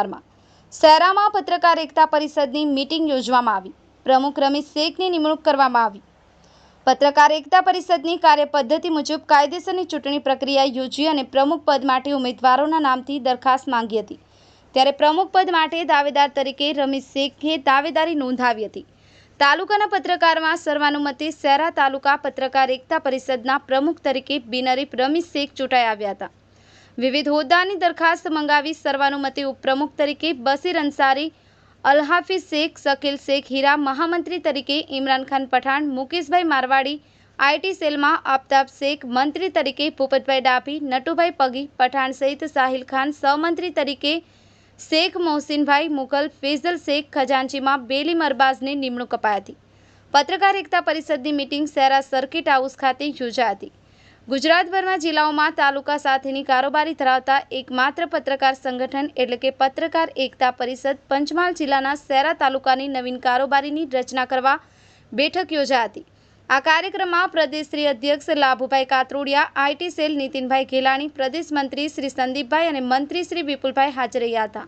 વિસ્તારમાં શહેરામાં પત્રકાર એકતા પરિષદની મીટિંગ યોજવામાં આવી। પ્રમુખ રમીશ શેખની નિમણૂક કરવામાં આવી। પત્રકાર એકતા પરિષદની કાર્યપદ્ધતિ મુજબ કાયદેસરની ચૂંટણી પ્રક્રિયા યોજી અને પ્રમુખ પદ માટે ઉમેદવારોના નામથી દરખાસ્ત માંગી હતી। ત્યારે પ્રમુખ પદ માટે દાવેદાર તરીકે રમીશ શેખે દાવેદારી નોંધાવી હતી। તાલુકાના પત્રકારમાં સર્વાનુમતે શહેરા તાલુકા પત્રકાર એકતા પરિષદના પ્રમુખ તરીકે બિનહરીફ રમીશ શેખ ચૂંટાઈ આવ્યા હતા। વિવિધ હોદ્દાની દરખાસ્ત મંગાવી સર્વાનુમતે ઉપપ્રમુખ તરીકે બશીર અંસારી, અલહાફિઝ શેખ, શકીલ શેખ હીરા, મહામંત્રી તરીકે ઇમરાન ખાન પઠાણ, મુકેશભાઈ મારવાડી, આઈટી સેલમાં આફતાબ શેખ, મંત્રી તરીકે ભૂપતભાઈ ડાભી, નટુભાઈ પગી પઠાણ સહિત સાહિલ ખાન, સહમંત્રી તરીકે શેખ મોહસિનભાઈ મુગલ, ફેઝલ શેખ, ખજાનચીમાં બેલીમ અરબાઝની નિમણૂક અપાઈ હતી। પત્રકાર એકતા પરિષદની મીટિંગ શહેરા સર્કિટ હાઉસ ખાતે યોજાઈ હતી। ગુજરાતભરમાં જિલ્લાઓમાં તાલુકા સાથેની કારોબારી ધરાવતા એકમાત્ર પત્રકાર સંગઠન એટલે કે પત્રકાર એકતા પરિષદ પંચમહાલ જિલ્લાના શહેરા તાલુકાની નવીન કારોબારીની રચના કરવા બેઠક યોજાઈ હતી। આ કાર્યક્રમમાં પ્રદેશ અધ્યક્ષ લાભુભાઈ કાતરોડિયા, આઈટી સેલ નીતિનભાઈ ઘેલાણી, પ્રદેશ મંત્રી શ્રી સંદીપભાઈ અને મંત્રી શ્રી વિપુલભાઈ હાજર રહ્યા હતા।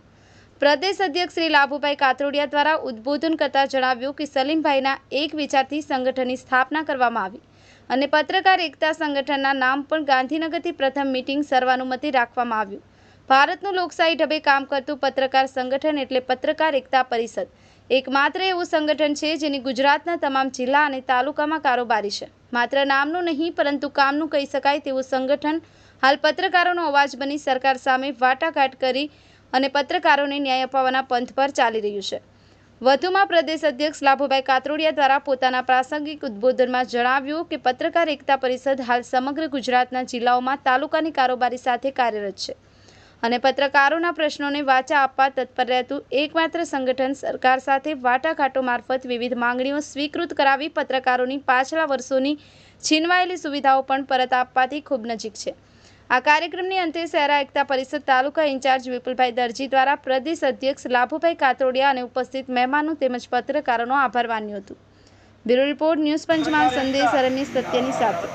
પ્રદેશ અધ્યક્ષ શ્રી લાભુભાઈ કાતરોડિયા દ્વારા ઉદ્બોધન કરતા જણાવ્યું કે સલીમભાઈના એક વિચારથી સંગઠનની સ્થાપના કરવામાં આવી અને પત્રકાર એકતા સંગઠનના નામ પણ ગાંધીનગરથી પ્રથમ મીટિંગ સર્વાનુમતે રાખવામાં આવ્યું। ભારતનું લોકશાહી ઢબે કામ કરતું પત્રકાર સંગઠન એટલે પત્રકાર એકતા પરિષદ એકમાત્ર એવું સંગઠન છે જેની ગુજરાતના તમામ જિલ્લા અને તાલુકામાં કારોબારી છે। માત્ર નામનું નહીં પરંતુ કામનું કહી શકાય તેવું સંગઠન હાલ પત્રકારોનો અવાજ બની સરકાર સામે વાટાઘાટ કરી અને પત્રકારોને ન્યાય અપાવવાના પંથ પર ચાલી રહ્યું છે। વધુમાં પ્રદેશ અધ્યક્ષ લાભુભાઈ કાતરોડિયા દ્વારા પોતાના પ્રાસંગિક ઉદ્બોધનમાં જણાવ્યું કે પત્રકાર એકતા પરિષદ હાલ સમગ્ર ગુજરાતના જિલ્લાઓમાં તાલુકાની કારોબારી સાથે કાર્યરત છે અને પત્રકારોના પ્રશ્નોને વાચા આપવા તત્પર રહેતું એકમાત્ર સંગઠન સરકાર સાથે વાટાઘાટો મારફત વિવિધ માંગણીઓ સ્વીકૃત કરાવી પત્રકારોની પાછલા વર્ષોની છીનવાયેલી સુવિધાઓ પણ પરત આપવાથી ખૂબ નજીક છે। આ કાર્યક્રમની અંતે શહેરા એકતા પરિષદ તાલુકા ઇન્ચાર્જ વિપુલભાઈ દરજી દ્વારા પ્રદેશ અધ્યક્ષ લાભુભાઈ કાતરોડિયા અને ઉપસ્થિત મહેમાનો તેમજ પત્રકારોનો આભાર માન્યો હતો। બ્યુરો રિપોર્ટ, ન્યૂઝ પંચમહાલ સંદેશ, રમેશ સત્યની સાથે।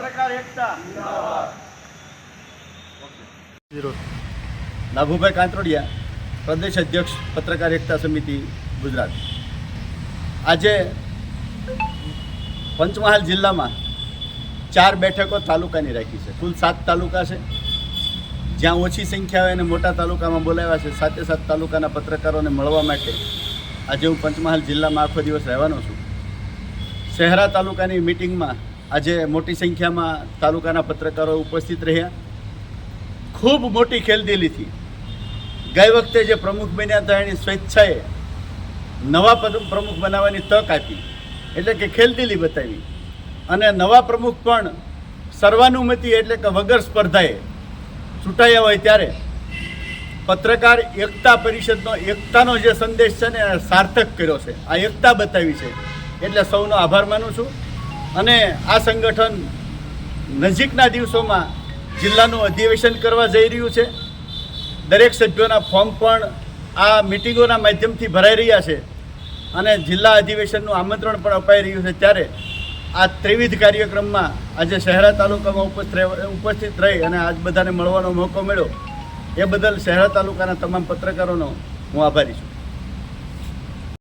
લાભુભાઈ કાતરોડિયા, પ્રદેશ અધ્યક્ષ પત્રકાર એકતા સમિતિ ગુજરાત। આજે પંચમહાલ જિલ્લામાં 4 બેઠકો તાલુકાની રાખી છે। કુલ 7 તાલુકા છે, જ્યાં ઓછી સંખ્યા હોય અને મોટા તાલુકામાં બોલાવ્યા છે। 7 તાલુકાના પત્રકારોને મળવા માટે આજે હું પંચમહાલ જિલ્લામાં આખો દિવસ રહેવાનો છું। શહેરા તાલુકાની મિટિંગમાં આજે મોટી સંખ્યામાં તાલુકાના પત્રકારો ઉપસ્થિત રહ્યા। ખૂબ મોટી ખેલદિલીથી ગઈ વખતે જે પ્રમુખ બન્યા હતા એની સ્વેચ્છાએ નવા પ્રમુખ બનાવવાની તક આપી, એટલે કે ખેલદિલી બતાવી અને નવા પ્રમુખ પણ સર્વાનુમતિ એટલે કે વગર સ્પર્ધાએ ચૂંટાયા હોય ત્યારે પત્રકાર એકતા પરિષદનો એકતાનો જે સંદેશ છે ને એ સાર્થક કર્યો છે। આ એકતા બતાવી છે એટલે સૌનો આભાર માનું છું। અને આ સંગઠન નજીકના દિવસોમાં જિલ્લાનું અધિવેશન કરવા જઈ રહ્યું છે। દરેક સભ્યોના ફોર્મ પણ આ મિટિંગોના માધ્યમથી ભરાઈ રહ્યા છે અને જિલ્લા અધિવેશનનું આમંત્રણ પણ અપાઈ રહ્યું છે। ત્યારે આ ત્રિવિધ કાર્યક્રમમાં આજે શહેરા તાલુકામાં ઉપસ્થિત રહી અને આજ બધાને મળવાનો મોકો મળ્યો એ બદલ શહેરા તાલુકાના તમામ પત્રકારોનો હું આભારી છું।